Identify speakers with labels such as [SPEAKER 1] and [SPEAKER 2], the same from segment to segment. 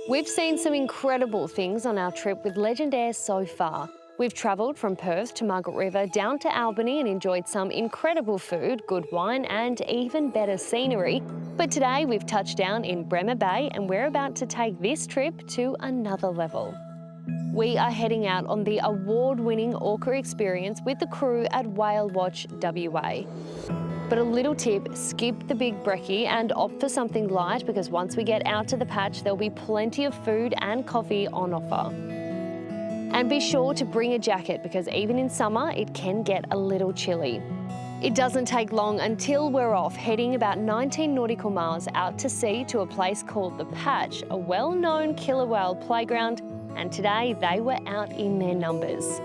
[SPEAKER 1] We've seen some incredible things on our trip with Legendaire so far. We've travelled from Perth to Margaret River down to Albany and enjoyed some incredible food, good wine and even better scenery. But today we've touched down in Bremer Bay and we're about to take this trip to another level. We are heading out on the award-winning Orca experience with the crew at Whale Watch WA. But a little tip, skip the big brekkie and opt for something light because once we get out to the patch, there'll be plenty of food and coffee on offer. And be sure to bring a jacket because even in summer, it can get a little chilly. It doesn't take long until we're off, heading about 19 nautical miles out to sea to a place called The Patch, a well-known killer whale playground, and today they were out in their numbers.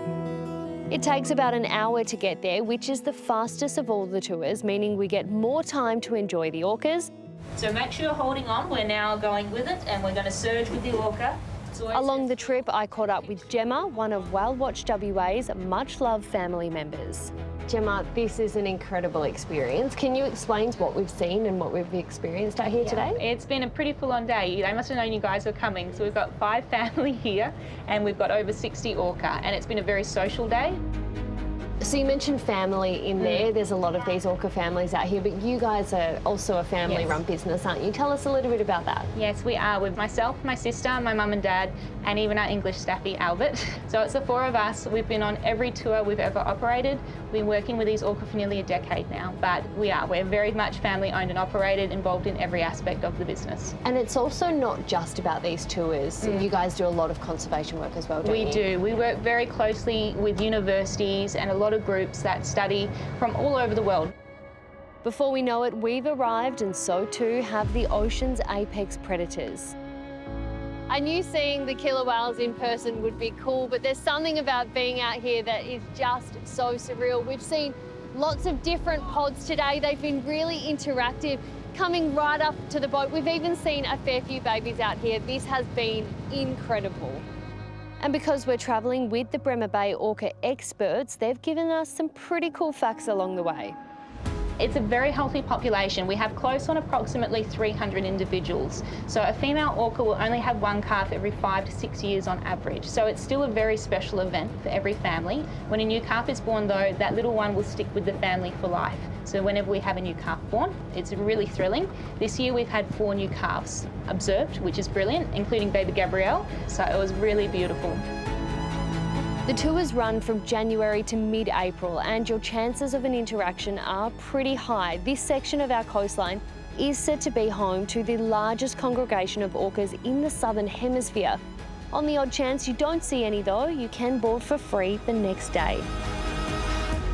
[SPEAKER 1] It takes about an hour to get there, which is the fastest of all the tours, meaning we get more time to enjoy the orcas.
[SPEAKER 2] So make sure you're holding on, we're now going with it and we're going to surge with the orca.
[SPEAKER 1] Along the trip, I caught up with Gemma, one of Whale Watch WA's much-loved family members. Gemma, this is an incredible experience. Can you explain what we've seen and what we've experienced out here today?
[SPEAKER 2] It's been a pretty full-on day. They must have known you guys were coming. So we've got 5 family here and we've got over 60 orca, and it's been a very social day.
[SPEAKER 1] So you mentioned family in there. There's a lot of these orca families out here, but you guys are also a family-run business, aren't you? Tell us a little bit about that.
[SPEAKER 2] Yes, we are, with myself, my sister, my mum and dad, and even our English staffy, Albert. So it's the 4 of us. We've been on every tour we've ever operated. We've been working with these orca for nearly a decade now, but we're very much family-owned and operated, involved in every aspect of the business.
[SPEAKER 1] And it's also not just about these tours. You guys do a lot of conservation work as well, don't you?
[SPEAKER 2] We do. We work very closely with universities and a lot of groups that study from all over the world.
[SPEAKER 1] Before we know it, we've arrived, and so too have the ocean's apex predators. I knew seeing the killer whales in person would be cool, but there's something about being out here that is just so surreal. We've seen lots of different pods today. They've been really interactive, coming right up to the boat. We've even seen a fair few babies out here. This has been incredible. And because we're travelling with the Bremer Bay Orca experts, they've given us some pretty cool facts along the way.
[SPEAKER 2] It's a very healthy population. We have close on approximately 300 individuals. So a female orca will only have 1 calf every 5 to 6 years on average. So it's still a very special event for every family. When a new calf is born though, that little one will stick with the family for life. So whenever we have a new calf born, it's really thrilling. This year we've had 4 new calves observed, which is brilliant, including baby Gabrielle. So it was really beautiful.
[SPEAKER 1] The tours run from January to mid-April and your chances of an interaction are pretty high. This section of our coastline is said to be home to the largest congregation of orcas in the southern hemisphere. On the odd chance you don't see any though, you can board for free the next day.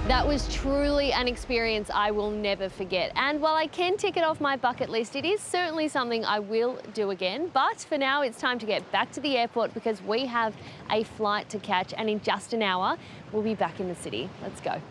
[SPEAKER 1] That was truly an experience I will never forget. And while I can tick it off my bucket list, it is certainly something I will do again. But for now, it's time to get back to the airport because we have a flight to catch, and in just an hour, we'll be back in the city. Let's go.